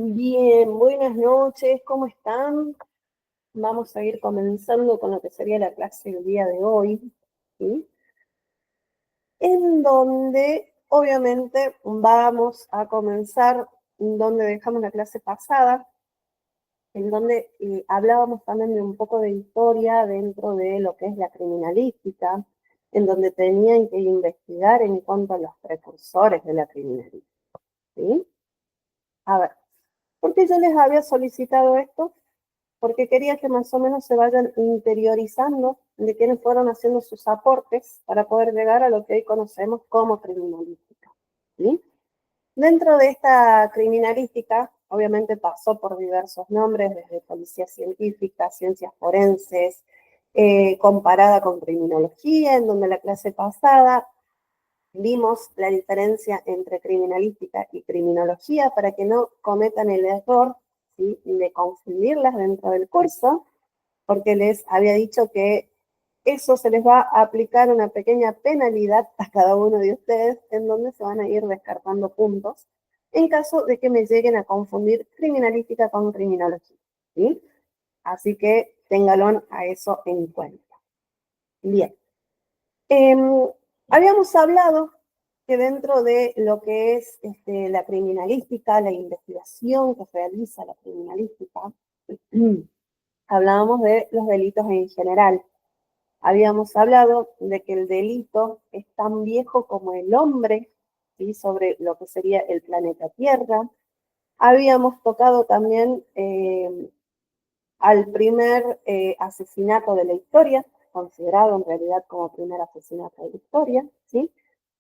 Bien, buenas noches, ¿cómo están? Vamos a ir comenzando con lo que sería la clase del día de hoy, ¿sí? En donde obviamente vamos a comenzar donde dejamos la clase pasada, en donde hablábamos también de un poco de historia dentro de lo que es la criminalística, en donde tenían que investigar en cuanto a los precursores de la criminalística, ¿sí? A ver, ¿por qué yo les había solicitado esto? Porque quería que más o menos se vayan interiorizando de quiénes fueron haciendo sus aportes para poder llegar a lo que hoy conocemos como criminalística, ¿sí? Dentro de esta criminalística, obviamente pasó por diversos nombres, desde policía científica, ciencias forenses, comparada con criminología, en donde la clase pasada vimos la diferencia entre criminalística y criminología para que no cometan el error, ¿sí?, de confundirlas dentro del curso, porque les había dicho que eso se les va a aplicar una pequeña penalidad a cada uno de ustedes, en donde se van a ir descartando puntos en caso de que me lleguen a confundir criminalística con criminología, ¿sí? Así que ténganlo a eso en cuenta. Bien. Habíamos hablado que dentro de lo que es la criminalística, la investigación que realiza la criminalística, hablábamos de los delitos en general. Habíamos hablado de que el delito es tan viejo como el hombre, ¿sí?, sobre lo que sería el planeta Tierra. Habíamos tocado también al primer asesinato de la historia, considerado en realidad como primer asesinato de la historia, ¿sí?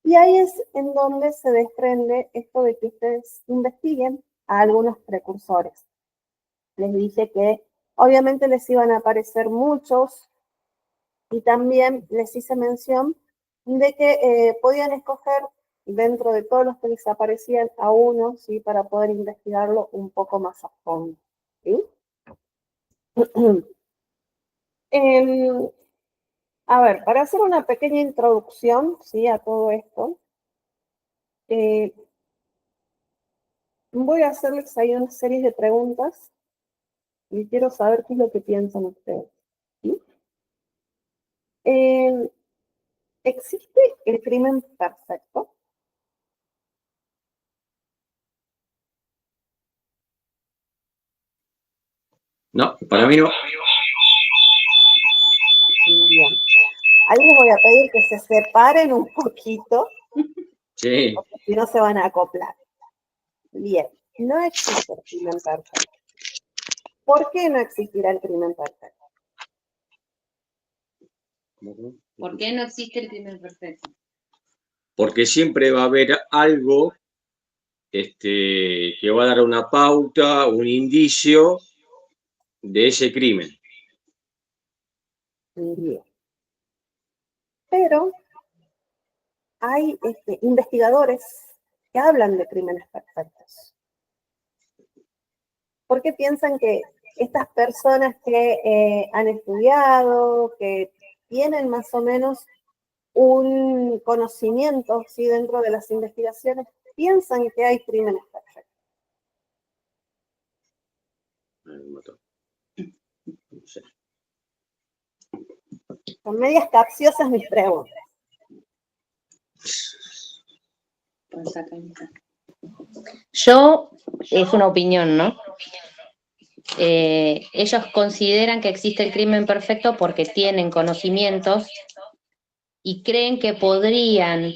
Y ahí es en donde se desprende esto de que ustedes investiguen a algunos precursores. Les dije que obviamente les iban a aparecer muchos y también les hice mención de que podían escoger dentro de todos los que les aparecían a uno, ¿sí?, para poder investigarlo un poco más a fondo, ¿sí? A ver, para hacer una pequeña introducción, ¿sí?, a todo esto, voy a hacerles ahí una serie de preguntas y quiero saber qué es lo que piensan ustedes, ¿sí? ¿Existe el crimen perfecto? No, para mí no. Bien. Ahí les voy a pedir que se separen un poquito, Sí. porque si no se van a acoplar. Bien, no existe el crimen perfecto. ¿Por qué no existirá el crimen perfecto? ¿Por qué no existe el crimen perfecto? Porque siempre va a haber algo que va a dar una pauta, un indicio de ese crimen. Bien. Pero hay investigadores que hablan de crímenes perfectos. ¿Por qué piensan que estas personas que han estudiado, que tienen más o menos un conocimiento, ¿sí?, dentro de las investigaciones, piensan que hay crímenes perfectos? No sé. Son medias capciosas mis preguntas. Yo, es una opinión, ¿no? Ellos consideran que existe el crimen perfecto porque tienen conocimientos y creen que podrían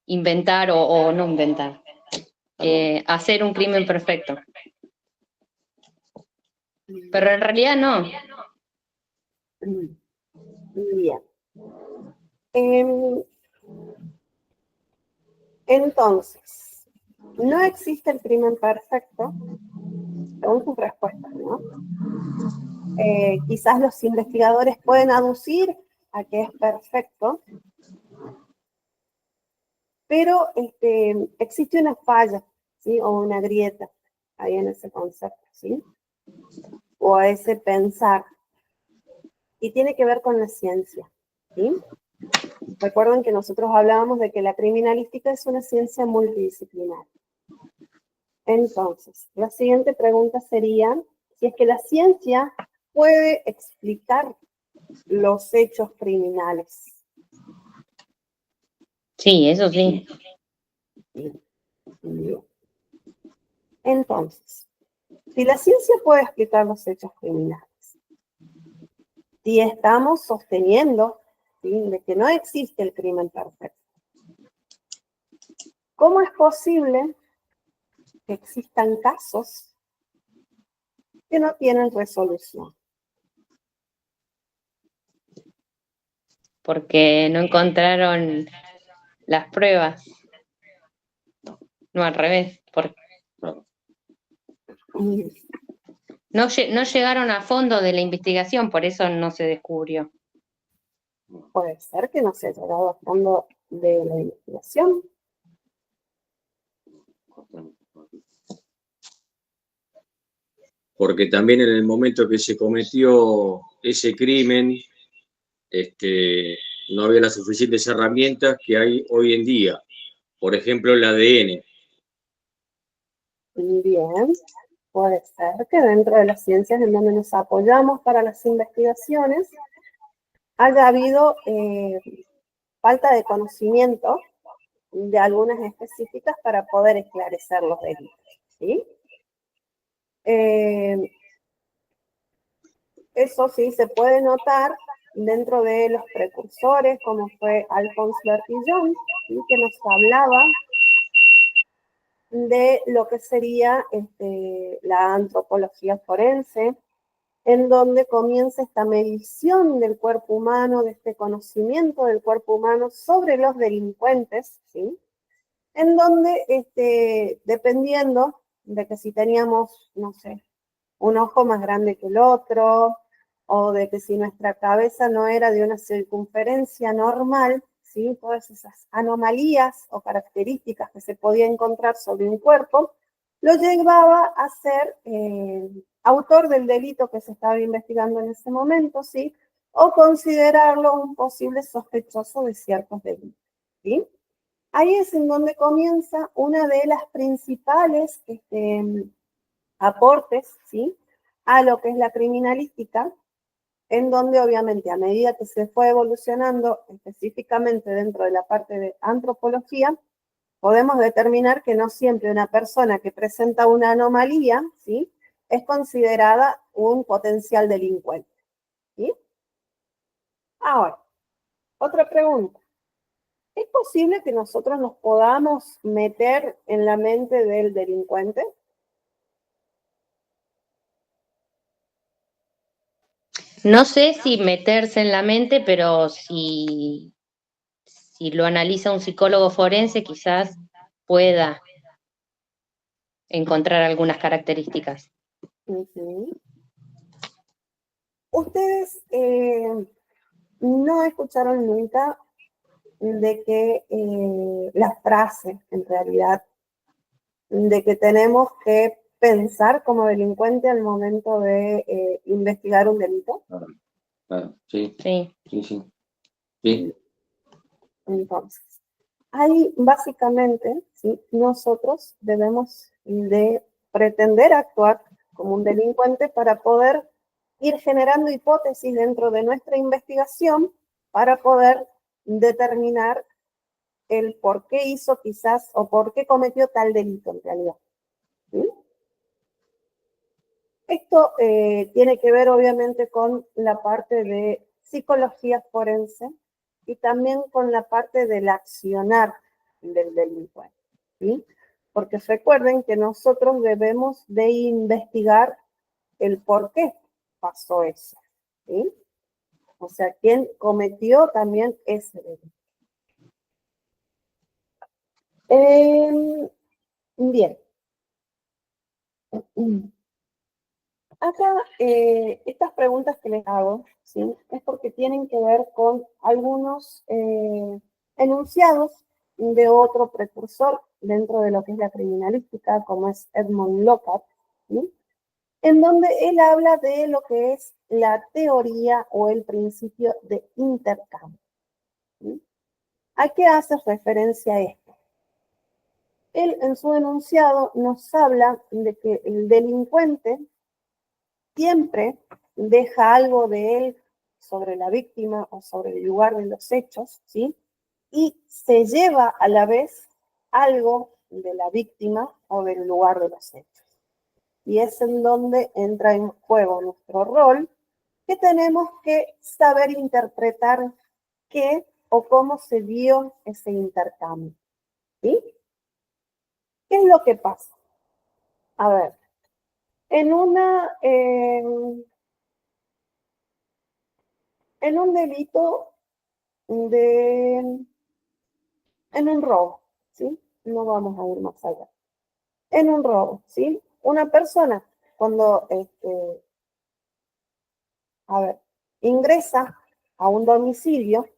inventar o no inventar, hacer un crimen perfecto. Pero en realidad no. Bien. Entonces, no existe el crimen perfecto, según sus respuestas, ¿no? Quizás los investigadores pueden aducir a que es perfecto, pero existe una falla, ¿sí?, o una grieta ahí en ese concepto, ¿sí?, o a ese pensar, y tiene que ver con la ciencia, ¿sí? Recuerden que nosotros hablábamos de que la criminalística es una ciencia multidisciplinar. Entonces, la siguiente pregunta sería, si es que la ciencia puede explicar los hechos criminales. Sí, eso sí. Bien. Entonces, si la ciencia puede explicar los hechos criminales, si estamos sosteniendo, ¿sí?, de que no existe el crimen perfecto, ¿cómo es posible que existan casos que no tienen resolución? Porque no encontraron las pruebas. No, al revés. No llegaron a fondo de la investigación, por eso no se descubrió. Puede ser que no se haya llegado a fondo de la investigación. Porque también en el momento que se cometió ese crimen, no había las suficientes herramientas que hay hoy en día. Por ejemplo, el ADN. Bien, puede ser que dentro de las ciencias en donde nos apoyamos para las investigaciones haya habido falta de conocimiento de algunas específicas para poder esclarecer los delitos, ¿sí? Eso sí se puede notar dentro de los precursores, como fue Alphonse Bertillon, ¿sí?, que nos hablaba de lo que sería la antropología forense, en donde comienza esta medición del cuerpo humano, de este conocimiento del cuerpo humano sobre los delincuentes, ¿sí?, en donde, dependiendo de que si teníamos, no sé, un ojo más grande que el otro, o de que si nuestra cabeza no era de una circunferencia normal, ¿sí?, todas esas anomalías o características que se podía encontrar sobre un cuerpo, lo llevaba a ser autor del delito que se estaba investigando en ese momento, ¿sí?, o considerarlo un posible sospechoso de ciertos delitos, ¿sí? Ahí es en donde comienza una de las principales aportes, ¿sí?, a lo que es la criminalística, en donde obviamente a medida que se fue evolucionando específicamente dentro de la parte de antropología, podemos determinar que no siempre una persona que presenta una anomalía, ¿sí?, es considerada un potencial delincuente, ¿sí? Ahora, otra pregunta. ¿Es posible que nosotros nos podamos meter en la mente del delincuente? No sé si meterse en la mente, pero si lo analiza un psicólogo forense, quizás pueda encontrar algunas características. Uh-huh. Ustedes no escucharon nunca de que la frase, en realidad, de que tenemos que pensar como delincuente al momento de investigar un delito. Sí. Entonces, ahí básicamente, ¿sí?, nosotros debemos de pretender actuar como un delincuente para poder ir generando hipótesis dentro de nuestra investigación para poder determinar el por qué hizo quizás o por qué cometió tal delito en realidad, ¿sí? Esto tiene que ver obviamente con la parte de psicología forense y también con la parte del accionar del delincuente, ¿sí? Porque recuerden que nosotros debemos de investigar el por qué pasó eso, ¿sí? O sea, quién cometió también ese delito. Bien. Acá, estas preguntas que les hago, ¿sí?, es porque tienen que ver con algunos enunciados de otro precursor dentro de lo que es la criminalística, como es Edmond Lockhart, ¿sí?, en donde él habla de lo que es la teoría o el principio de intercambio, ¿sí? ¿A qué hace referencia esto? Él en su enunciado nos habla de que el delincuente siempre deja algo de él sobre la víctima o sobre el lugar de los hechos, ¿sí? Y se lleva a la vez algo de la víctima o del lugar de los hechos. Y es en donde entra en juego nuestro rol, que tenemos que saber interpretar qué o cómo se dio ese intercambio, ¿sí? ¿Qué es lo que pasa? A ver, en un delito en un robo, ¿sí? No vamos a ir más allá. En un robo, ¿sí? Una persona cuando, ingresa a un domicilio,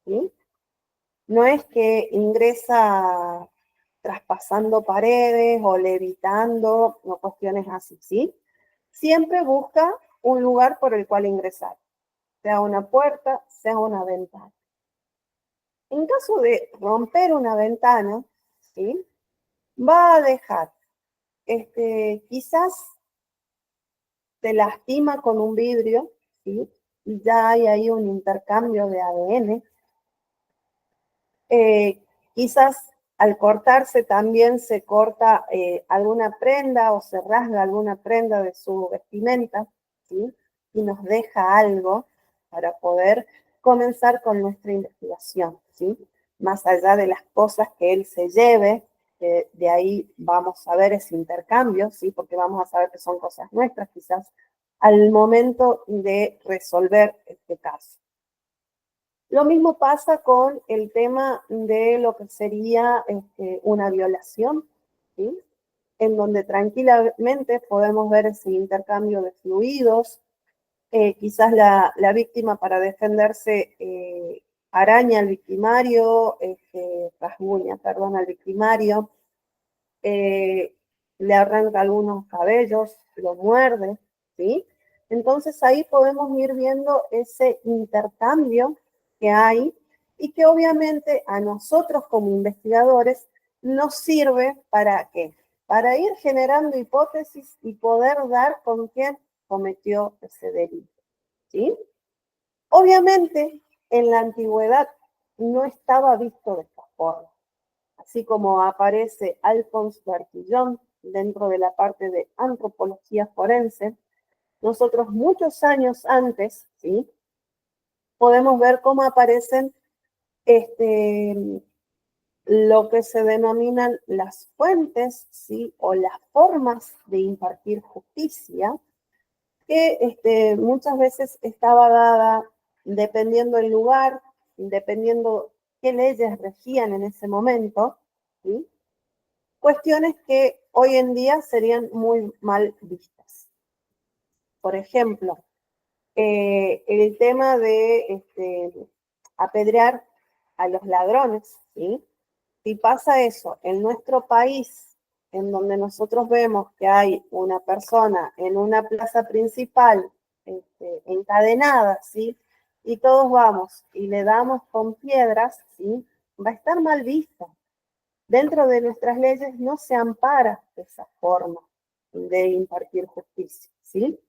¿sí? No es que ingresa traspasando paredes o levitando, no cuestiones así, ¿sí? Siempre busca un lugar por el cual ingresar, sea una puerta, sea una ventana. En caso de romper una ventana, ¿sí? Va a dejar, quizás se lastima con un vidrio, ¿sí? Y ya hay ahí un intercambio de ADN. Quizás al cortarse también se corta alguna prenda o se rasga alguna prenda de su vestimenta, ¿sí? Y nos deja algo para poder comenzar con nuestra investigación, ¿sí? Más allá de las cosas que él se lleve, de ahí vamos a ver ese intercambio, ¿sí? Porque vamos a saber que son cosas nuestras, quizás al momento de resolver este caso. Lo mismo pasa con el tema de lo que sería una violación, ¿sí? En donde tranquilamente podemos ver ese intercambio de fluidos. Quizás la víctima para defenderse araña al victimario, rasguña, perdón, al victimario, le arranca algunos cabellos, lo muerde, ¿sí? Entonces ahí podemos ir viendo ese intercambio que hay y que obviamente a nosotros como investigadores nos sirve ¿para qué? Para ir generando hipótesis y poder dar con quién cometió ese delito, ¿sí? Obviamente en la antigüedad no estaba visto de esta forma. Así como aparece Alphonse Bertillon dentro de la parte de antropología forense, nosotros muchos años antes, ¿sí? Podemos ver cómo aparecen lo que se denominan las fuentes, ¿sí? O las formas de impartir justicia, que muchas veces estaba dada dependiendo del lugar, dependiendo qué leyes regían en ese momento, ¿sí? Cuestiones que hoy en día serían muy mal vistas. Por ejemplo, el tema de apedrear a los ladrones, ¿sí? Si pasa eso en nuestro país, en donde nosotros vemos que hay una persona en una plaza principal encadenada, ¿sí? Y todos vamos y le damos con piedras, ¿sí? Va a estar mal vista. Dentro de nuestras leyes no se ampara esa forma de impartir justicia, ¿sí?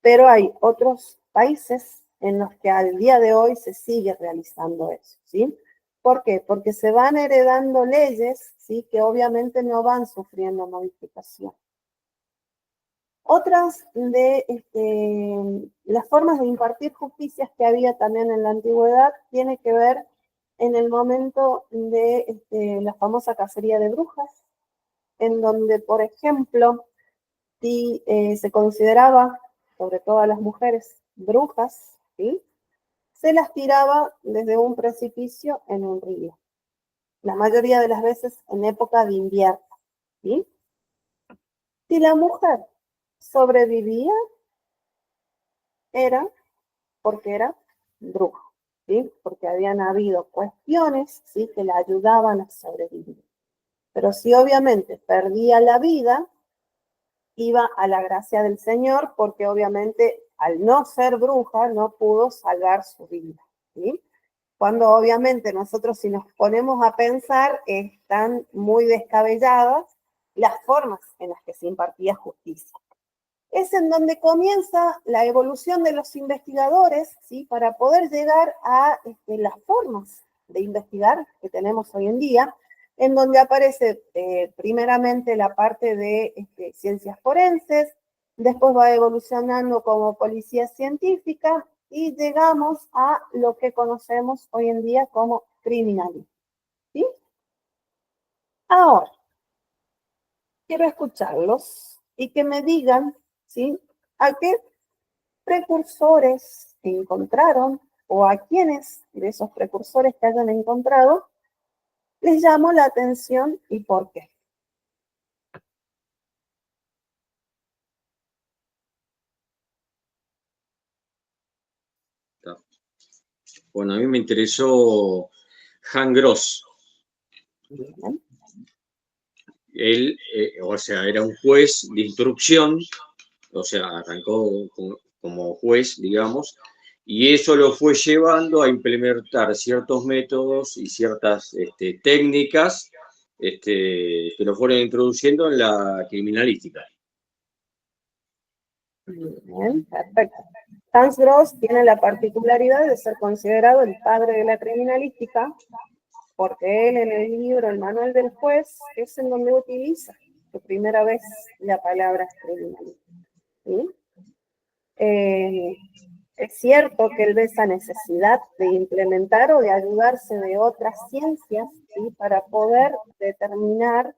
Pero hay otros países en los que al día de hoy se sigue realizando eso, ¿sí? ¿Por qué? Porque se van heredando leyes, ¿sí? Que obviamente no van sufriendo modificación. Otras de las formas de impartir justicia que había también en la antigüedad tiene que ver en el momento de la famosa cacería de brujas, en donde, por ejemplo, si se consideraba, sobre todo a las mujeres, brujas, ¿sí? Se las tiraba desde un precipicio en un río. La mayoría de las veces en época de invierno, ¿sí? Si la mujer sobrevivía, era porque era bruja, ¿sí? Porque habían habido cuestiones, ¿sí? Que la ayudaban a sobrevivir. Pero si obviamente perdía la vida, iba a la gracia del Señor, porque obviamente al no ser bruja no pudo salvar su vida, ¿sí? cuando obviamente nosotros si nos ponemos a pensar están muy descabelladas las formas en las que se impartía justicia. Es en donde comienza la evolución de los investigadores, ¿sí? Para poder llegar a las formas de investigar que tenemos hoy en día, en donde aparece primeramente la parte de ciencias forenses, después va evolucionando como policía científica y llegamos a lo que conocemos hoy en día como criminalística. ¿Sí? Ahora, quiero escucharlos y que me digan, ¿sí? ¿A qué precursores encontraron o a quiénes de esos precursores que hayan encontrado les llamó la atención y por qué? Bueno, a mí me interesó Hans Gross. Bien. Él, o sea, era un juez de instrucción, o sea, arrancó como juez, digamos, y eso lo fue llevando a implementar ciertos métodos y ciertas técnicas que lo fueron introduciendo en la criminalística. Bien, perfecto. Hans Gross tiene la particularidad de ser considerado el padre de la criminalística, porque él en el libro El Manual del Juez es en donde utiliza por primera vez la palabra criminalística. ¿Sí? Es cierto que él ve esa necesidad de implementar o de ayudarse de otras ciencias, ¿sí? Para poder determinar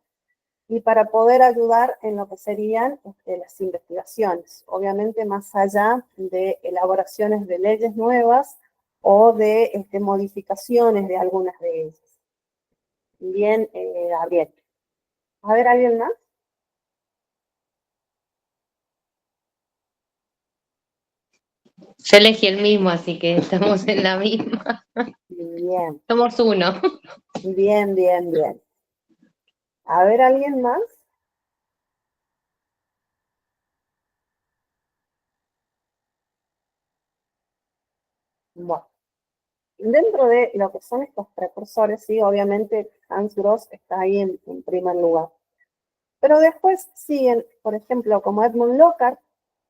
y para poder ayudar en lo que serían las investigaciones, obviamente más allá de elaboraciones de leyes nuevas o de modificaciones de algunas de ellas. Bien, Gabriel. A ver, ¿alguien más? Yo elegí el mismo, así que estamos en la misma. Bien. Somos uno. Bien, bien, bien. A ver, ¿alguien más? Bueno, dentro de lo que son estos precursores, sí, obviamente Hans Gross está ahí en primer lugar. Pero después siguen, por ejemplo, como Edmund Lockhart,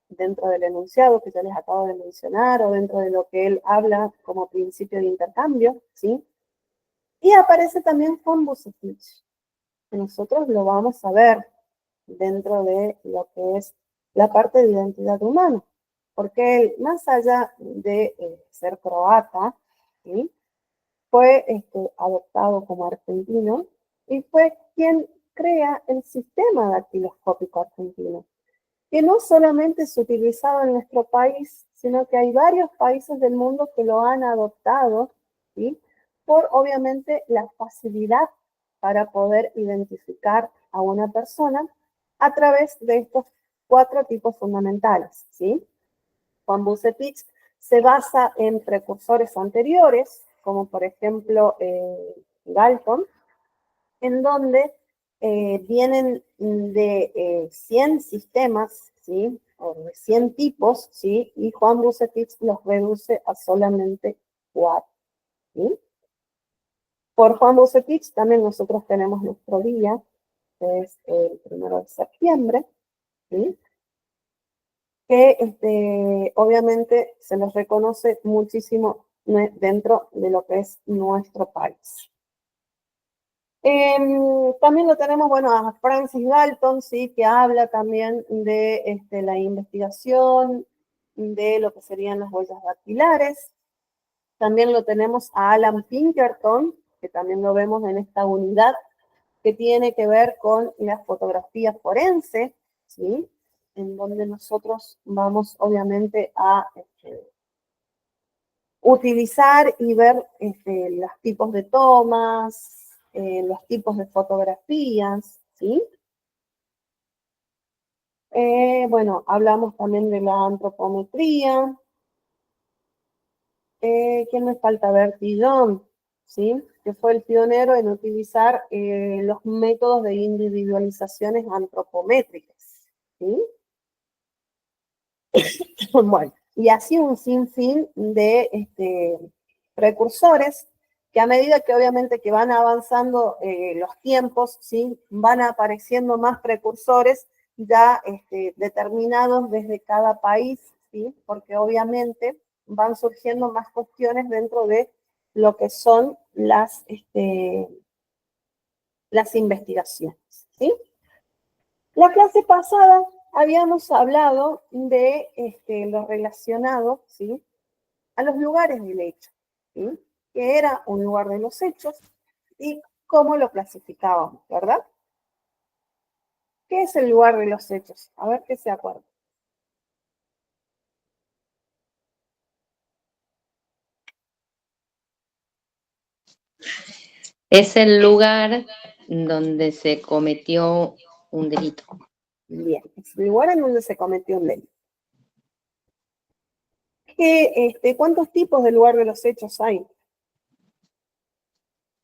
dentro del enunciado que yo les acabo de mencionar, o dentro de lo que él habla como principio de intercambio, ¿sí? Y aparece también von Bucepich, que nosotros lo vamos a ver dentro de lo que es la parte de identidad humana, porque él, más allá de ser croata, ¿sí? Fue adoptado como argentino y fue quien crea el sistema dactiloscópico argentino, que no solamente es utilizado en nuestro país, sino que hay varios países del mundo que lo han adoptado, ¿sí? Por obviamente la facilidad para poder identificar a una persona a través de estos 4 tipos fundamentales, ¿sí? Juan Bucepich se basa en precursores anteriores, como por ejemplo Galton, en donde vienen de 100 sistemas, ¿sí? O de 100 tipos, ¿sí? Y Juan Bucepich los reduce a solamente 4, ¿sí? Por Juan Bucepich también nosotros tenemos nuestro día, que es el 1 de septiembre, ¿sí? Que obviamente se les reconoce muchísimo dentro de lo que es nuestro país. También lo tenemos, bueno, a Francis Galton, ¿sí? Que habla también de la investigación de lo que serían las huellas dactilares. También lo tenemos a Alan Pinkerton, que también lo vemos en esta unidad que tiene que ver con la fotografía forense, ¿sí? En donde nosotros vamos obviamente a utilizar y ver los tipos de tomas, los tipos de fotografías, ¿sí? Hablamos también de la antropometría. ¿Quién me falta ver? Dillon, ¿sí? Que fue el pionero en utilizar los métodos de individualizaciones antropométricas, ¿sí? Bueno, y así un sinfín de precursores, que a medida que obviamente que van avanzando los tiempos, ¿sí? Van apareciendo más precursores ya determinados desde cada país, ¿sí? Porque obviamente van surgiendo más cuestiones dentro de lo que son las investigaciones, ¿sí? La clase pasada habíamos hablado de lo relacionado, ¿sí? A los lugares del hecho, ¿sí? Que era un lugar de los hechos y cómo lo clasificábamos, ¿verdad? ¿Qué es el lugar de los hechos? A ver qué se acuerda. Es el lugar donde se cometió un delito. Bien, es el lugar en donde se cometió un delito. ¿Cuántos tipos de lugar de los hechos hay?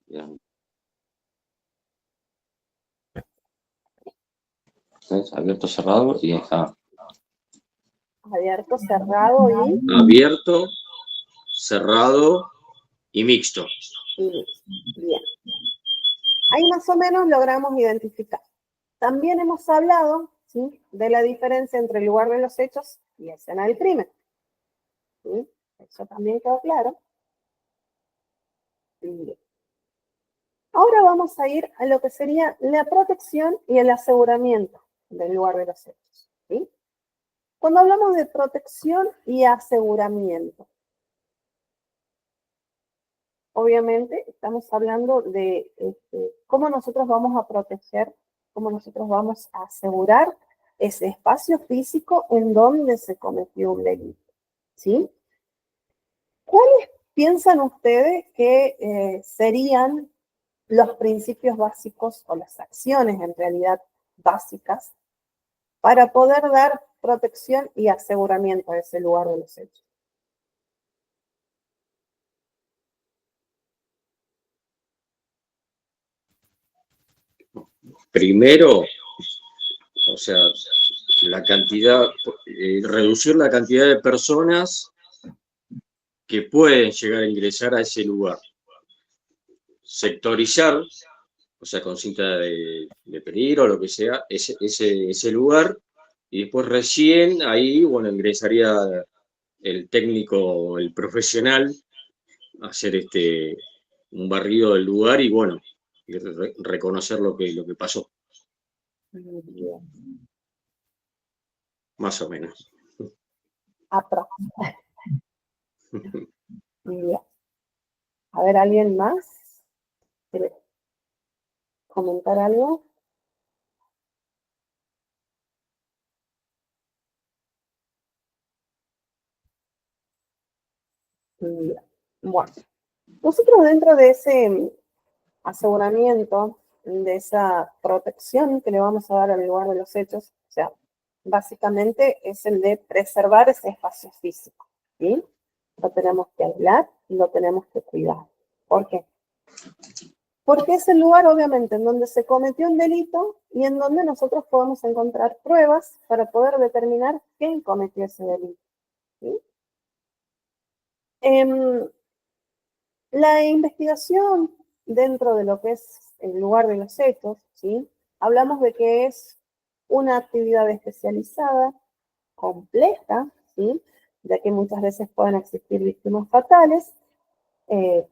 Bien. ¿Es abierto, cerrado y está? Abierto, cerrado y Abierto, cerrado y mixto. bien. Ahí más o menos logramos identificar. También hemos hablado, ¿sí? De la diferencia entre el lugar de los hechos y escena del crimen. ¿Sí? Eso también quedó claro. Bien. Ahora vamos a ir a lo que sería la protección y el aseguramiento del lugar de los hechos, ¿sí? Cuando hablamos de protección y aseguramiento, obviamente estamos hablando de cómo nosotros vamos a proteger, cómo nosotros vamos a asegurar ese espacio físico en donde se cometió un delito, ¿sí? ¿Cuáles piensan ustedes que serían los principios básicos o las acciones en realidad básicas para poder dar protección y aseguramiento a ese lugar de los hechos? Primero, o sea, la cantidad, reducir la cantidad de personas que pueden llegar a ingresar a ese lugar. Sectorizar, o sea, con cinta de peligro o lo que sea, ese lugar, y después recién ahí, bueno, ingresaría el técnico, el profesional, a hacer un barrido del lugar y bueno, y reconocer lo que pasó. Bien. Más o menos. Bien. A ver, ¿alguien más quiere comentar algo? Bien. Bueno, nosotros dentro de ese aseguramiento, de esa protección que le vamos a dar al lugar de los hechos, o sea, básicamente es el de preservar ese espacio físico, ¿sí? Lo tenemos que aislar y lo tenemos que cuidar. ¿Por qué? Porque es el lugar, obviamente, en donde se cometió un delito y en donde nosotros podemos encontrar pruebas para poder determinar quién cometió ese delito, ¿sí? La investigación dentro de lo que es el lugar de los hechos, ¿sí? Hablamos de que es una actividad especializada, compleja, ¿sí? Ya que muchas veces pueden existir víctimas fatales,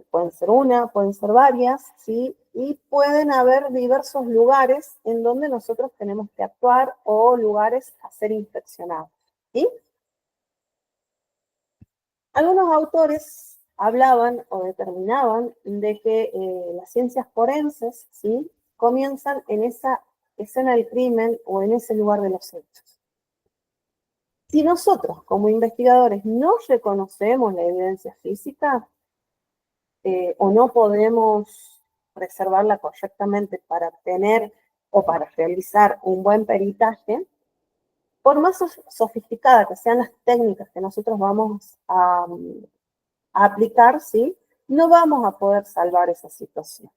pueden ser una, pueden ser varias, ¿sí? Y pueden haber diversos lugares en donde nosotros tenemos que actuar o lugares a ser inspeccionados, ¿sí? Algunos autores hablaban o determinaban de que las ciencias forenses, ¿sí? Comienzan en esa escena del crimen o en ese lugar de los hechos. Si nosotros como investigadores no reconocemos la evidencia física o no podemos preservarla correctamente para tener o para realizar un buen peritaje, por más sofisticadas que sean las técnicas que nosotros vamos a aplicar, ¿sí? No vamos a poder salvar esa situación.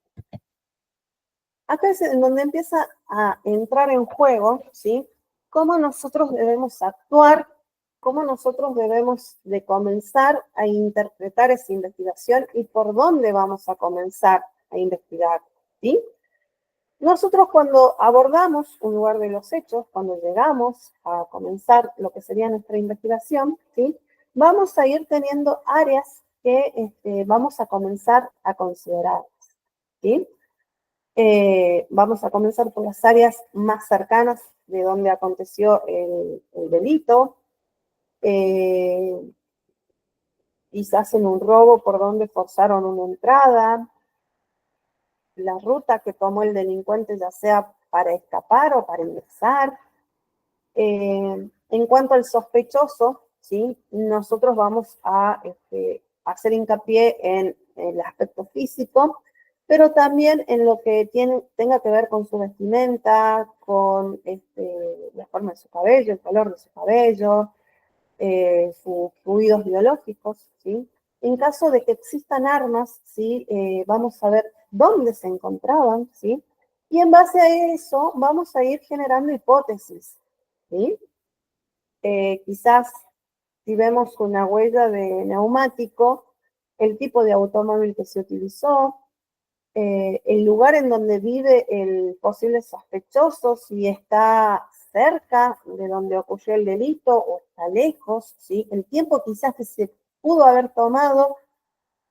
Acá es en donde empieza a entrar en juego, ¿sí? Cómo nosotros debemos actuar cómo nosotros debemos de comenzar a interpretar esa investigación y por dónde vamos a comenzar a investigar, ¿sí? Nosotros cuando abordamos un lugar de los hechos, cuando llegamos a comenzar lo que sería nuestra investigación, ¿sí? Vamos a ir teniendo áreas que vamos a comenzar a considerar, ¿sí? Vamos a comenzar por las áreas más cercanas de donde aconteció el delito, quizás en un robo por donde forzaron una entrada, la ruta que tomó el delincuente, ya sea para escapar o para ingresar. En cuanto al sospechoso, ¿sí? Nosotros vamos a hacer hincapié en el aspecto físico, pero también en lo que tenga que ver con su vestimenta, con la forma de su cabello, el color de su cabello, sus fluidos biológicos, ¿sí? En caso de que existan armas, ¿sí? Vamos a ver dónde se encontraban, ¿sí? Y en base a eso vamos a ir generando hipótesis, ¿sí? Quizás si vemos una huella de neumático, el tipo de automóvil que se utilizó, el lugar en donde vive el posible sospechoso, si está cerca de donde ocurrió el delito o está lejos, ¿sí? El tiempo quizás que se pudo haber tomado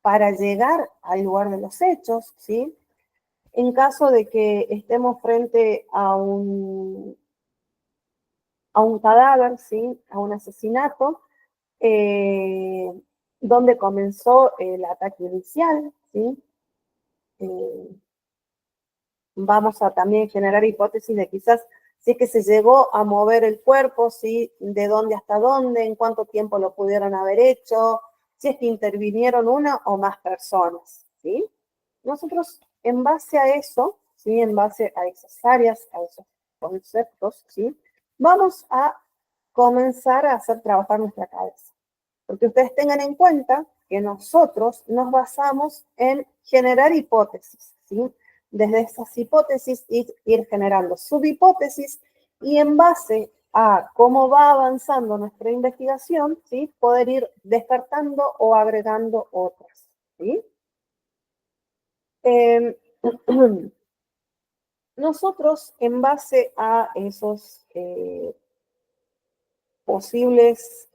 para llegar al lugar de los hechos, ¿sí? En caso de que estemos frente a un cadáver, ¿sí? A un asesinato, eh, donde comenzó el ataque inicial, ¿sí? Vamos a también generar hipótesis de quizás si es que se llegó a mover el cuerpo, ¿sí? De dónde hasta dónde, en cuánto tiempo lo pudieron haber hecho, si es que intervinieron una o más personas, ¿sí? Nosotros, en base a eso, ¿sí? En base a esas áreas, a esos conceptos, ¿sí? Vamos a comenzar a hacer trabajar nuestra cabeza. Porque ustedes tengan en cuenta que nosotros nos basamos en generar hipótesis, ¿sí? Desde esas hipótesis ir generando subhipótesis y en base a cómo va avanzando nuestra investigación, ¿sí? Poder ir descartando o agregando otras, ¿sí? Nosotros, en base a esos posibles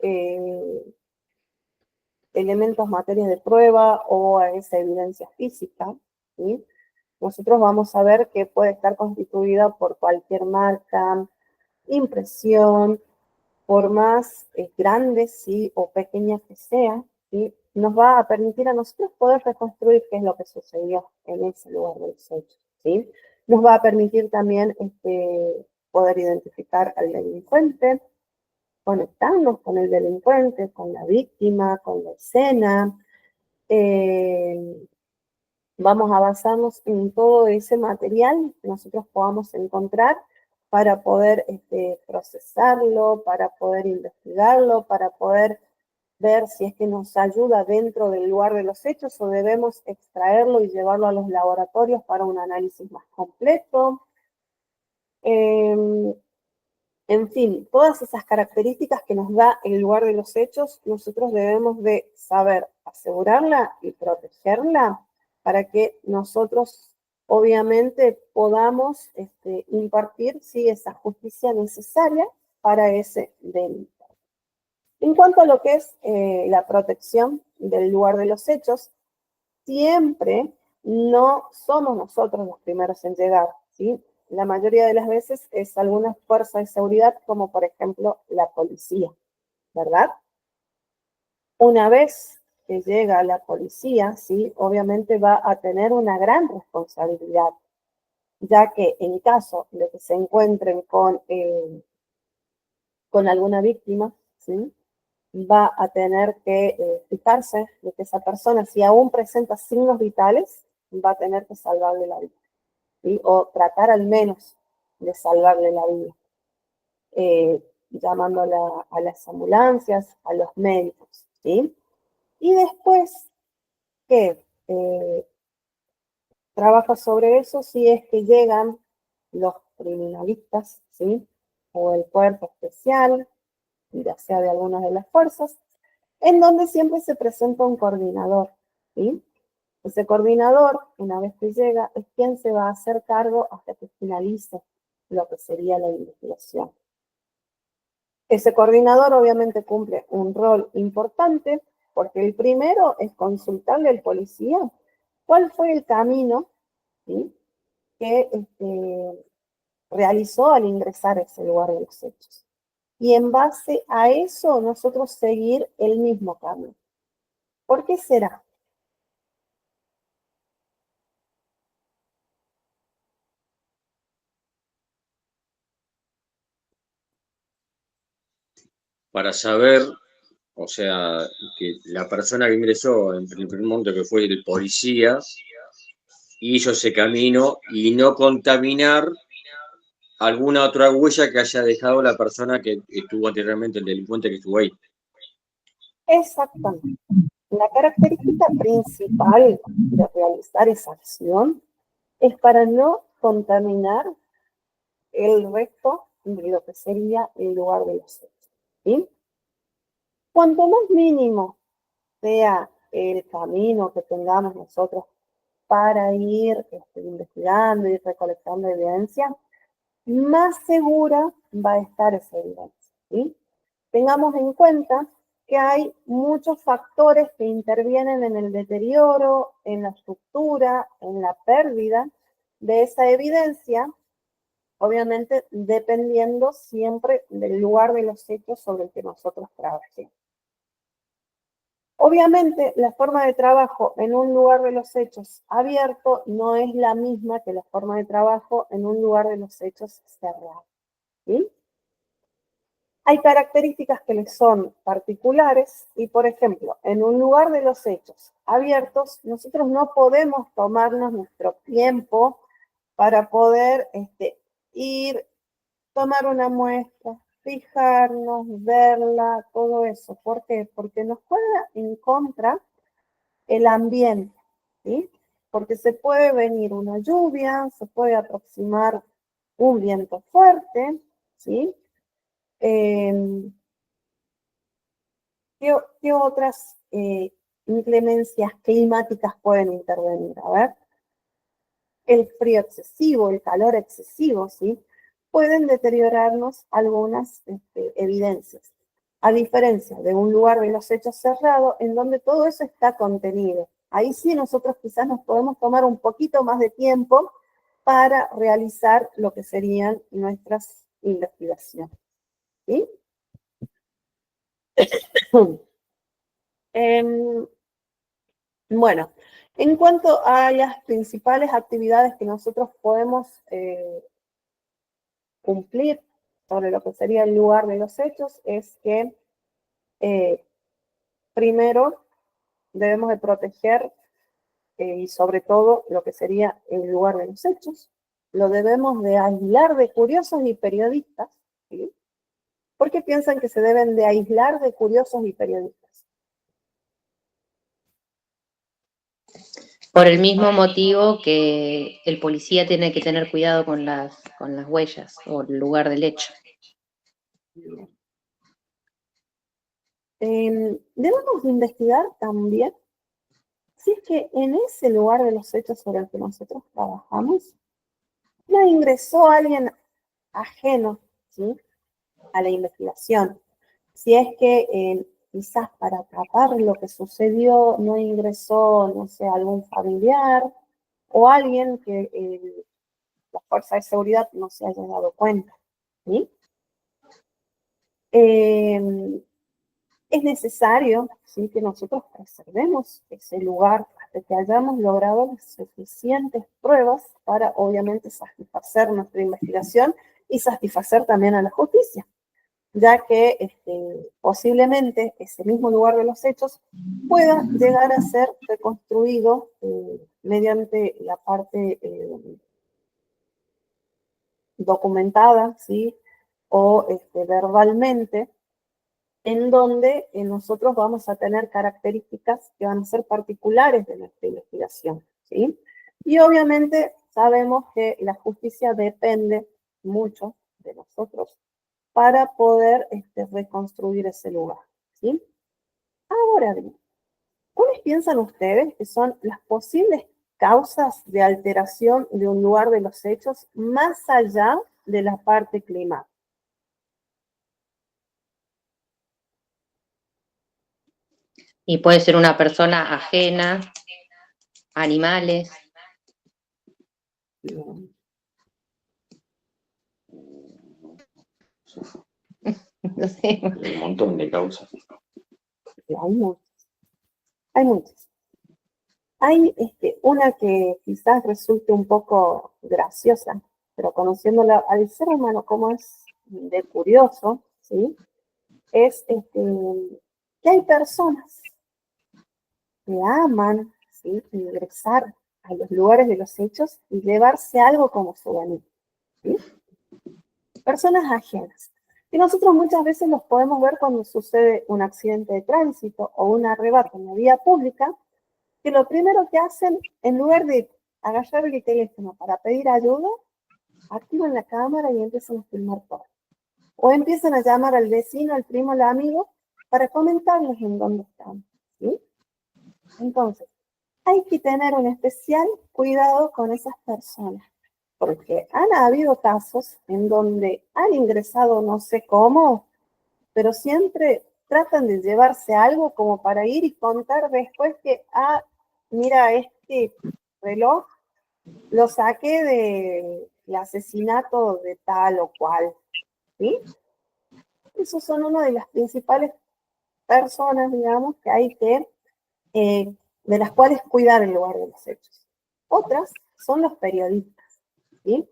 elementos, materias de prueba o a esa evidencia física, ¿sí? Nosotros vamos a ver que puede estar constituida por cualquier marca, impresión, por más grandes, ¿sí? O pequeñas que sea, ¿sí? Nos va a permitir a nosotros poder reconstruir qué es lo que sucedió en ese lugar de los hechos, ¿sí? Nos va a permitir también poder identificar al delincuente, conectarnos con el delincuente, con la víctima, con la escena. Vamos a basarnos en todo ese material que nosotros podamos encontrar para poder procesarlo, para poder investigarlo, para poder ver si es que nos ayuda dentro del lugar de los hechos o debemos extraerlo y llevarlo a los laboratorios para un análisis más completo. En fin, todas esas características que nos da el lugar de los hechos, nosotros debemos de saber asegurarla y protegerla para que nosotros, obviamente, podamos impartir sí, esa justicia necesaria para ese delito. En cuanto a lo que es la protección del lugar de los hechos, siempre no somos nosotros los primeros en llegar, ¿sí? La mayoría de las veces es alguna fuerza de seguridad, como por ejemplo la policía, ¿verdad? Una vez que llega la policía, ¿sí? Obviamente va a tener una gran responsabilidad, ya que en caso de que se encuentren con alguna víctima, ¿sí? Va a tener que fijarse de que esa persona, si aún presenta signos vitales, va a tener que salvarle la vida, ¿sí? O tratar al menos de salvarle la vida, llamando a las ambulancias, a los médicos, ¿sí? Y después que trabaja sobre eso si es que llegan los criminalistas, ¿sí? O el cuerpo especial, ya sea de alguna de las fuerzas, en donde siempre se presenta un coordinador, ¿sí? Ese coordinador, una vez que llega, es quien se va a hacer cargo hasta que finalice lo que sería la investigación. Ese coordinador obviamente cumple un rol importante, porque el primero es consultarle al policía cuál fue el camino, ¿sí?, que realizó al ingresar a ese lugar de los hechos. Y en base a eso nosotros seguir el mismo camino. ¿Por qué será? Para saber, o sea, que la persona que ingresó en el primer momento, que fue el policía, hizo ese camino y no contaminar alguna otra huella que haya dejado la persona que estuvo anteriormente, el delincuente que estuvo ahí. Exactamente. La característica principal de realizar esa acción es para no contaminar el resto de lo que sería el lugar de los hechos, ¿sí? Cuanto más mínimo sea el camino que tengamos nosotros para ir investigando y recolectando evidencia, más segura va a estar esa evidencia, ¿sí? Tengamos en cuenta que hay muchos factores que intervienen en el deterioro, en la estructura, en la pérdida de esa evidencia, obviamente dependiendo siempre del lugar de los hechos sobre el que nosotros trabajemos. Obviamente, la forma de trabajo en un lugar de los hechos abierto no es la misma que la forma de trabajo en un lugar de los hechos cerrado, ¿sí? Hay características que les son particulares y, por ejemplo, en un lugar de los hechos abiertos, nosotros no podemos tomarnos nuestro tiempo para poder ir, tomar una muestra, fijarnos, verla, todo eso. ¿Por qué? Porque nos juega en contra el ambiente, ¿sí? Porque se puede venir una lluvia, se puede aproximar un viento fuerte, ¿sí? ¿Qué otras inclemencias climáticas pueden intervenir? A ver, el frío excesivo, el calor excesivo, ¿sí? Pueden deteriorarnos algunas evidencias, a diferencia de un lugar de los hechos cerrado, en donde todo eso está contenido. Ahí sí nosotros quizás nos podemos tomar un poquito más de tiempo para realizar lo que serían nuestras investigaciones, ¿sí? Bueno, en cuanto a las principales actividades que nosotros podemos cumplir sobre lo que sería el lugar de los hechos, es que primero debemos de proteger y sobre todo lo que sería el lugar de los hechos. Lo debemos de aislar de curiosos y periodistas, ¿sí? ¿Por qué piensan que se deben de aislar de curiosos y periodistas? Por el mismo motivo que el policía tiene que tener cuidado con las huellas o el lugar del hecho. Debemos investigar también si es que en ese lugar de los hechos sobre el que nosotros trabajamos, no ingresó alguien ajeno, ¿sí?, a la investigación. Si es que quizás para tapar lo que sucedió no ingresó, no sé, algún familiar o alguien que la fuerza de seguridad no se haya dado cuenta, ¿sí? Es necesario, ¿sí?, que nosotros preservemos ese lugar hasta que hayamos logrado las suficientes pruebas para, obviamente, satisfacer nuestra investigación y satisfacer también a la justicia, ya que posiblemente ese mismo lugar de los hechos pueda llegar a ser reconstruido mediante la parte documentada, ¿sí?, o verbalmente, en donde nosotros vamos a tener características que van a ser particulares de nuestra investigación, ¿sí? Y obviamente sabemos que la justicia depende mucho de nosotros para poder reconstruir ese lugar, ¿sí? Ahora bien, ¿cuáles piensan ustedes que son las posibles causas de alteración de un lugar de los hechos más allá de la parte climática? Y puede ser una persona ajena, animales. Bien. No sé. Un montón de causas. Hay muchas. Hay muchas. Hay una que quizás resulte un poco graciosa, pero conociéndola al ser humano como es de curioso, ¿sí? Es que hay personas que aman, ¿sí?, ingresar a los lugares de los hechos y llevarse algo como souvenir, ¿sí? Personas ajenas. Y nosotros muchas veces los podemos ver cuando sucede un accidente de tránsito o un arrebato en la vía pública, que lo primero que hacen, en lugar de agarrar el teléfono para pedir ayuda, activan la cámara y empiezan a filmar todo. O empiezan a llamar al vecino, al primo, al amigo, para comentarles en dónde están, ¿sí? Entonces, hay que tener un especial cuidado con esas personas, porque han habido casos en donde han ingresado no sé cómo, pero siempre tratan de llevarse algo como para ir y contar después que, mira, este reloj lo saqué del asesinato de tal o cual, ¿sí? Esos son una de las principales personas, digamos, que hay que, de las cuales cuidar el lugar de los hechos. Otras son los periodistas, ¿sí?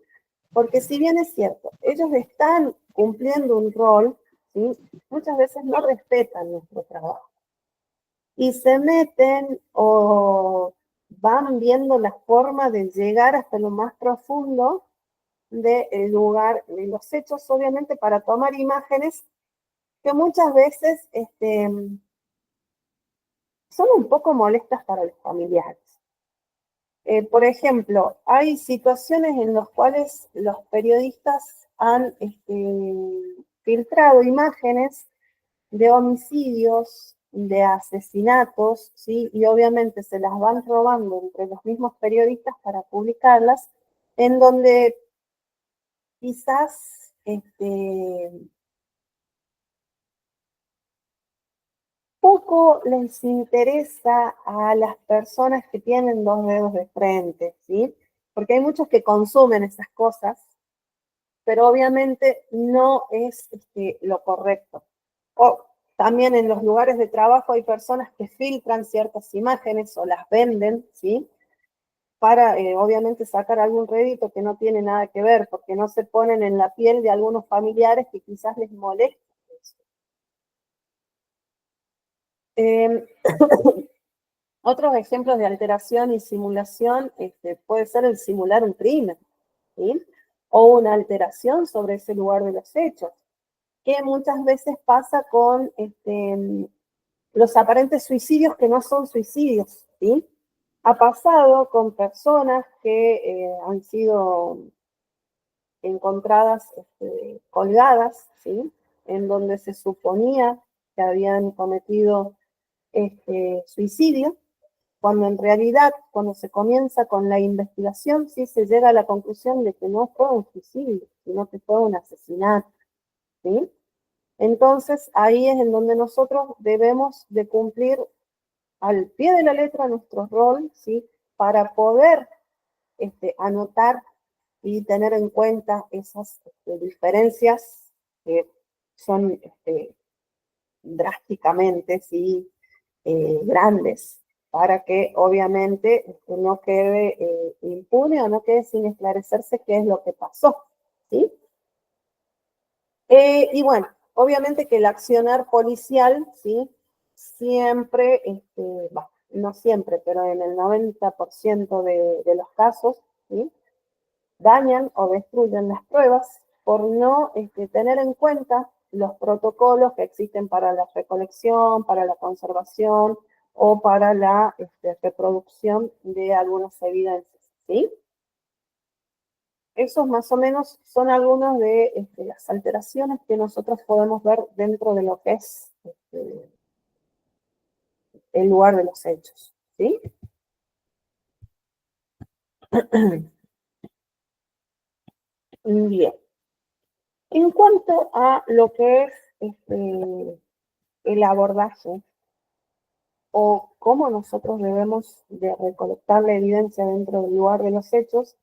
Porque si bien es cierto, ellos están cumpliendo un rol, ¿sí?, muchas veces no respetan nuestro trabajo y se meten o van viendo la forma de llegar hasta lo más profundo del lugar de los hechos, obviamente para tomar imágenes que muchas veces son un poco molestas para los familiares. Por ejemplo, hay situaciones en las cuales los periodistas han filtrado imágenes de homicidios, de asesinatos, ¿sí? Y obviamente se las van robando entre los mismos periodistas para publicarlas, en donde quizás poco les interesa a las personas que tienen dos dedos de frente, ¿sí? Porque hay muchos que consumen esas cosas, pero obviamente no es lo correcto. O también en los lugares de trabajo hay personas que filtran ciertas imágenes o las venden, ¿sí?, para obviamente sacar algún rédito que no tiene nada que ver, porque no se ponen en la piel de algunos familiares que quizás les moleste eso. Otros ejemplos de alteración y simulación puede ser el simular un crimen, ¿sí?, o una alteración sobre ese lugar de los hechos, que muchas veces pasa con los aparentes suicidios que no son suicidios, ¿sí? Ha pasado con personas que han sido encontradas colgadas, ¿sí?, en donde se suponía que habían cometido suicidio, cuando en realidad, cuando se comienza con la investigación, sí se llega a la conclusión de que no fue un suicidio, sino que fue un asesinato, ¿sí? Entonces, ahí es en donde nosotros debemos de cumplir al pie de la letra nuestro rol, ¿sí?, para poder anotar y tener en cuenta esas diferencias que son drásticamente, ¿sí?, grandes, para que obviamente no quede impune o no quede sin esclarecerse qué es lo que pasó, ¿sí? Y bueno, obviamente que el accionar policial, ¿sí?, siempre, no siempre, pero en el 90% de los casos, ¿sí?, dañan o destruyen las pruebas por no tener en cuenta los protocolos que existen para la recolección, para la conservación o para la reproducción de algunas evidencias, ¿sí? Esos más o menos son algunas de las alteraciones que nosotros podemos ver dentro de lo que es el lugar de los hechos, ¿sí? Bien. En cuanto a lo que es el abordaje o cómo nosotros debemos de recolectar la evidencia dentro del lugar de los hechos,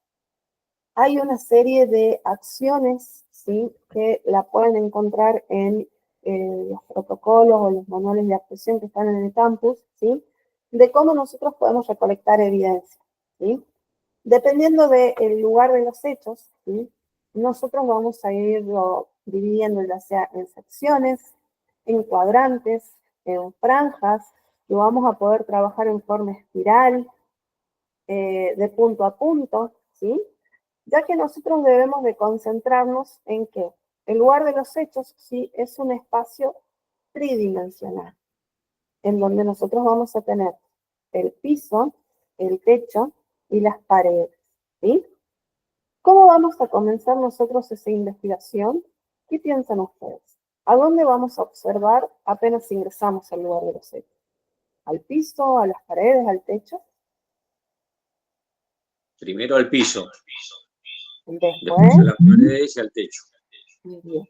hay una serie de acciones, ¿sí?, que la pueden encontrar en los protocolos o los manuales de actuación que están en el campus, ¿sí?, de cómo nosotros podemos recolectar evidencia, ¿sí? Dependiendo del lugar de los hechos, ¿sí?, nosotros vamos a irlo dividiendo ya sea en secciones, en cuadrantes, en franjas, y vamos a poder trabajar en forma espiral, de punto a punto, ¿sí? Ya que nosotros debemos de concentrarnos en que el lugar de los hechos, sí, es un espacio tridimensional, en donde nosotros vamos a tener el piso, el techo y las paredes, ¿sí? ¿Cómo vamos a comenzar nosotros esa investigación? ¿Qué piensan ustedes? ¿A dónde vamos a observar apenas ingresamos al lugar de los hechos? ¿Al piso, a las paredes, al techo? Primero al piso, Después, después a las paredes y al techo. bien.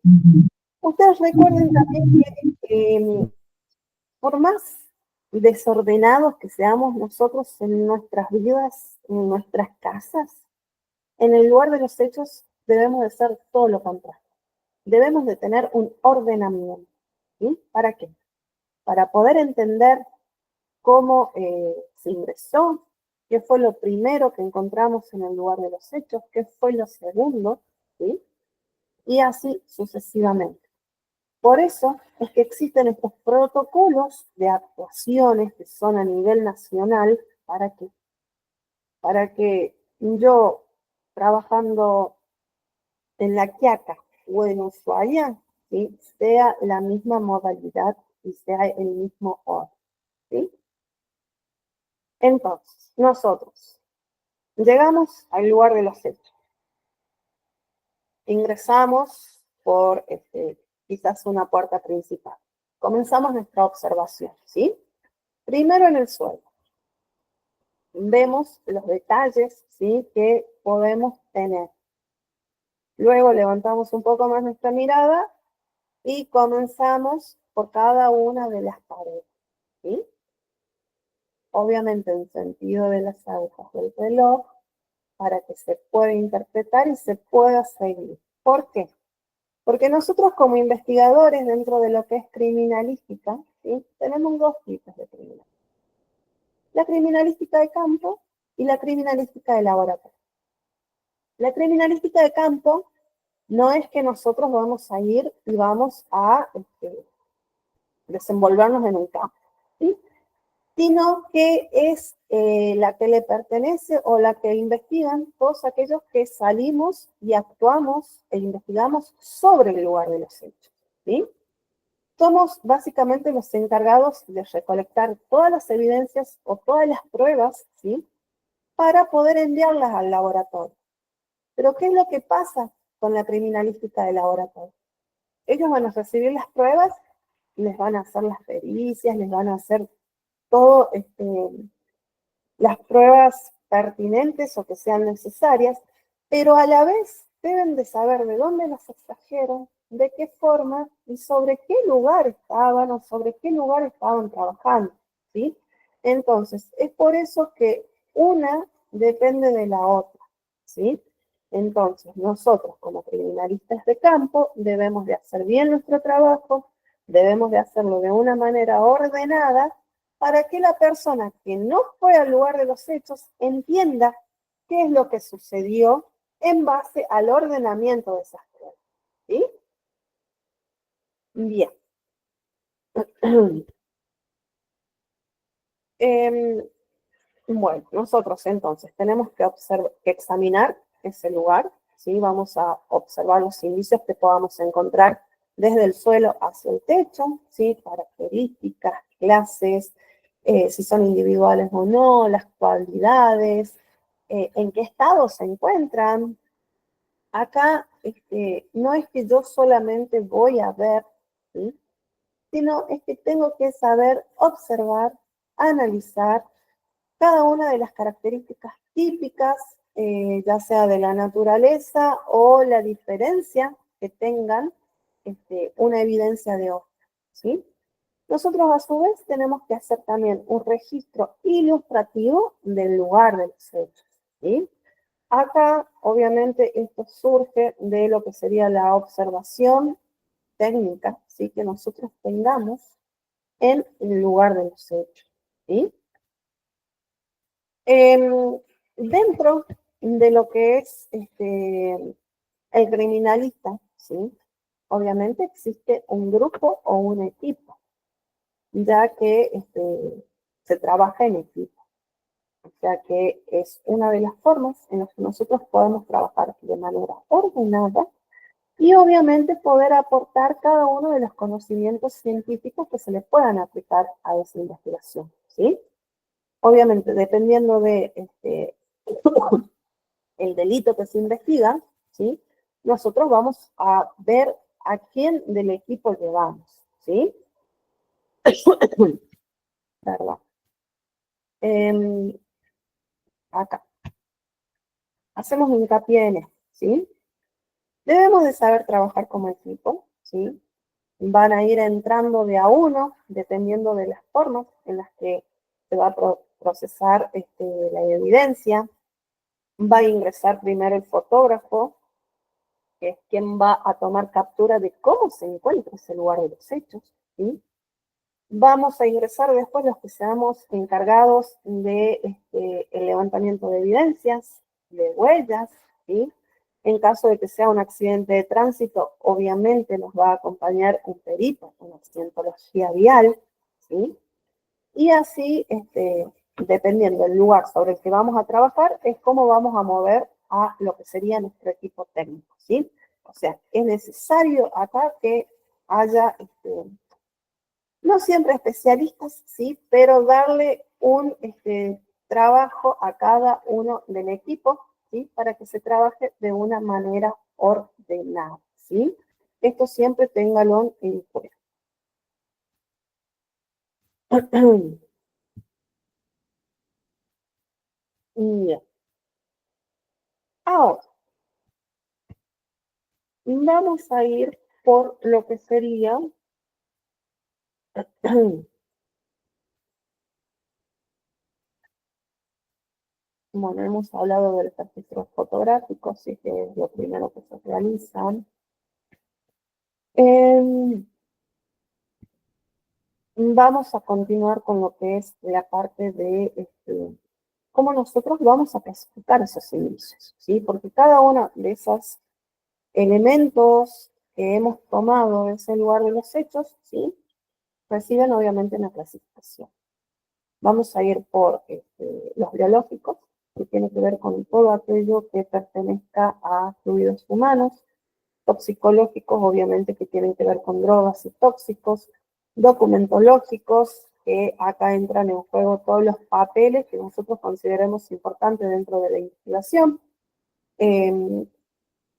Ustedes recuerden también que por más desordenados que seamos nosotros en nuestras vidas, en nuestras casas, en el lugar de los hechos debemos de ser todo lo contrario. Debemos de tener un ordenamiento, ¿sí? ¿Para qué? Para poder entender cómo se ingresó, qué fue lo primero que encontramos en el lugar de los hechos, qué fue lo segundo, ¿sí? Y así sucesivamente. Por eso es que existen estos protocolos de actuaciones que son a nivel nacional para que yo, trabajando en La Quiaca o en Ushuaia, ¿sí?, sea la misma modalidad y sea el mismo orden, ¿sí? Entonces, nosotros llegamos al lugar de los hechos. Ingresamos por quizás una puerta principal. Comenzamos nuestra observación, ¿sí? Primero en el suelo. Vemos los detalles, ¿sí?, que podemos tener. Luego levantamos un poco más nuestra mirada y comenzamos por cada una de las paredes, ¿sí? Obviamente en sentido de las agujas del reloj, para que se pueda interpretar y se pueda seguir. ¿Por qué? Porque nosotros como investigadores dentro de lo que es criminalística, ¿sí?, tenemos dos tipos de criminalística. La criminalística de campo y la criminalística de laboratorio. La criminalística de campo no es que nosotros vamos a ir y vamos a desenvolvernos en un campo, ¿sí?, sino que es la que le pertenece o la que investigan todos aquellos que salimos y actuamos e investigamos sobre el lugar de los hechos, ¿sí? Somos básicamente los encargados de recolectar todas las evidencias o todas las pruebas, ¿sí?, para poder enviarlas al laboratorio. Pero ¿qué es lo que pasa con la criminalística de laboratorio? Ellos van a recibir las pruebas, les van a hacer las pericias, les van a hacer todo, las pruebas pertinentes o que sean necesarias, pero a la vez deben de saber de dónde las extrajeron, de qué forma y sobre qué lugar estaban o sobre qué lugar estaban trabajando, ¿sí? Entonces, es por eso que una depende de la otra, ¿sí? Entonces, nosotros como criminalistas de campo debemos de hacer bien nuestro trabajo, debemos de hacerlo de una manera ordenada para que la persona que no fue al lugar de los hechos entienda qué es lo que sucedió en base al ordenamiento de esas pruebas, ¿sí? Bien. Bueno, nosotros entonces tenemos que examinar ese lugar, ¿sí? Vamos a observar los indicios que podamos encontrar desde el suelo hacia el techo, ¿sí? Características, clases, si son individuales o no, las cualidades, en qué estado se encuentran, acá no es que yo solamente voy a ver, ¿sí? Sino es que tengo que saber observar, analizar cada una de las características típicas, ya sea de la naturaleza o la diferencia que tengan una evidencia de otra, ¿sí? Nosotros a su vez tenemos que hacer también un registro ilustrativo del lugar de los hechos, ¿sí? Acá, obviamente, esto surge de lo que sería la observación técnica, ¿sí? Que nosotros tengamos en el lugar de los hechos, ¿sí? Dentro de lo que es el criminalista, ¿sí? Obviamente existe un grupo o un equipo, ya que se trabaja en equipo. O sea que es una de las formas en las que nosotros podemos trabajar de manera ordenada y obviamente poder aportar cada uno de los conocimientos científicos que se le puedan aplicar a esa investigación, ¿sí? Obviamente, dependiendo de el delito que se investiga, ¿sí? Nosotros vamos a ver a quién del equipo llevamos, ¿sí? Perdón. Acá. Hacemos hincapié en esto, ¿sí? Debemos de saber trabajar como equipo, ¿sí? Van a ir entrando de a uno, dependiendo de las formas en las que se va a procesar la evidencia. Va a ingresar primero el fotógrafo, que es quien va a tomar captura de cómo se encuentra ese lugar de los hechos, ¿sí? Vamos a ingresar después los que seamos encargados de el levantamiento de evidencias, de huellas, ¿sí? En caso de que sea un accidente de tránsito, obviamente nos va a acompañar un perito, una accidentología vial, ¿sí? Y así, dependiendo del lugar sobre el que vamos a trabajar, es cómo vamos a mover a lo que sería nuestro equipo técnico, ¿sí? O sea, es necesario acá que haya, no siempre especialistas, ¿sí? Pero darle un trabajo a cada uno del equipo, ¿sí? Para que se trabaje de una manera ordenada, ¿sí? Esto siempre téngalo en cuenta. Bien. Ahora, vamos a ir por lo que sería, bueno, hemos hablado de los registros fotográficos, sí que es lo primero que se realizan. Vamos a continuar con lo que es la parte de cómo nosotros vamos a clasificar esos indicios, ¿sí? Porque cada uno de esos elementos que hemos tomado de ese lugar de los hechos, ¿sí? Reciben obviamente una clasificación. Vamos a ir por los biológicos, que tiene que ver con todo aquello que pertenezca a fluidos humanos, toxicológicos, obviamente, que tienen que ver con drogas y tóxicos, documentológicos, que acá entran en juego todos los papeles que nosotros consideremos importantes dentro de la investigación.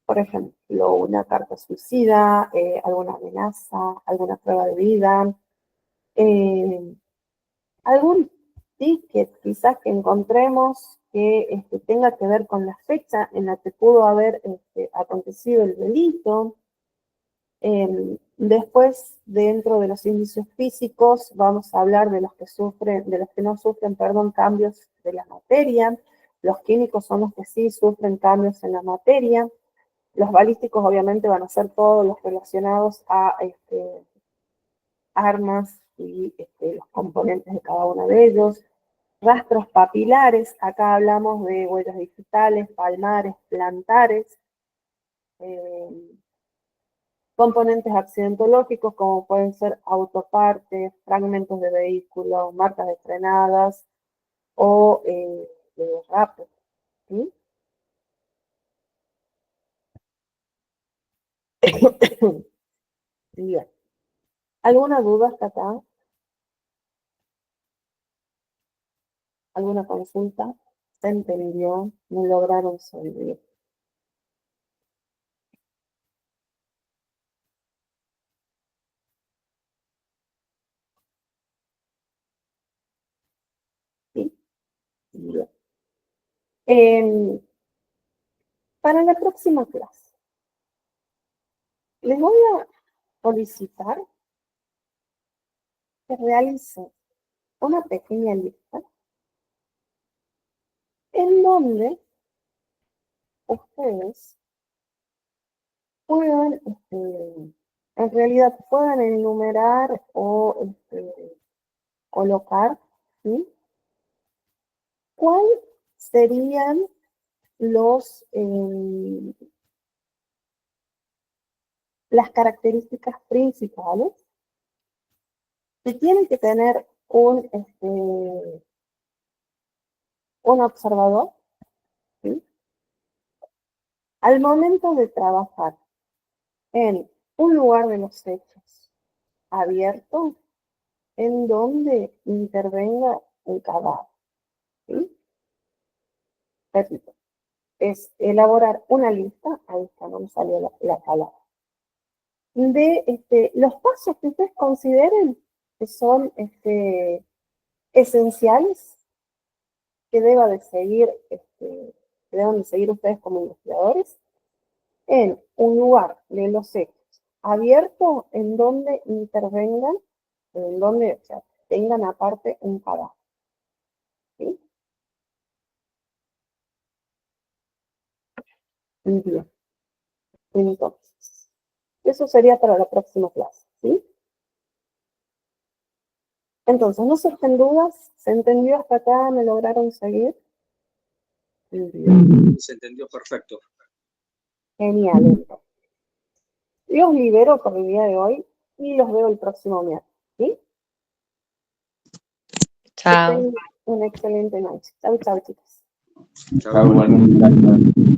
Por ejemplo, una carta suicida, alguna amenaza, alguna prueba de vida, eh, algún ticket quizás que encontremos que tenga que ver con la fecha en la que pudo haber acontecido el delito. Después, dentro de los indicios físicos, vamos a hablar de los que sufren, de los que no sufren, perdón, cambios de la materia. Los químicos son los que sí sufren cambios en la materia. Los balísticos, obviamente, van a ser todos los relacionados a armas y los componentes de cada uno de ellos. Rastros papilares, acá hablamos de huellas digitales, palmares, plantares. Componentes accidentológicos como pueden ser autopartes, fragmentos de vehículos, marcas de frenadas o de derrapes, ¿sí? Bien. ¿Alguna duda hasta acá? ¿Alguna consulta? ¿Se entendió? ¿No lograron solver? Para la próxima clase, les voy a solicitar que realicen una pequeña lista en donde ustedes puedan, en realidad puedan enumerar o colocar, ¿sí? ¿Cuáles serían las características principales que tiene que tener un observador, ¿sí? Al momento de trabajar en un lugar de los hechos abierto en donde intervenga un cadáver, ¿sí? Repito, es elaborar una lista, ahí está, no me salió la palabra, de los pasos que ustedes consideren que son esenciales que deban de seguir ustedes como investigadores en un lugar de los hechos abierto en donde intervengan, en donde, o sea, tengan aparte un cadáver, ¿sí? Bien. Entonces, eso sería para la próxima clase, ¿sí? Entonces, no surgen dudas, ¿se entendió hasta acá? ¿Me lograron seguir? Bien. Se entendió perfecto. Genial, entonces. Los libero por el día de hoy y los veo el próximo miércoles, ¿sí? Chao. Que tengan una excelente noche. Chau, chau, chicos. Chao. Gracias.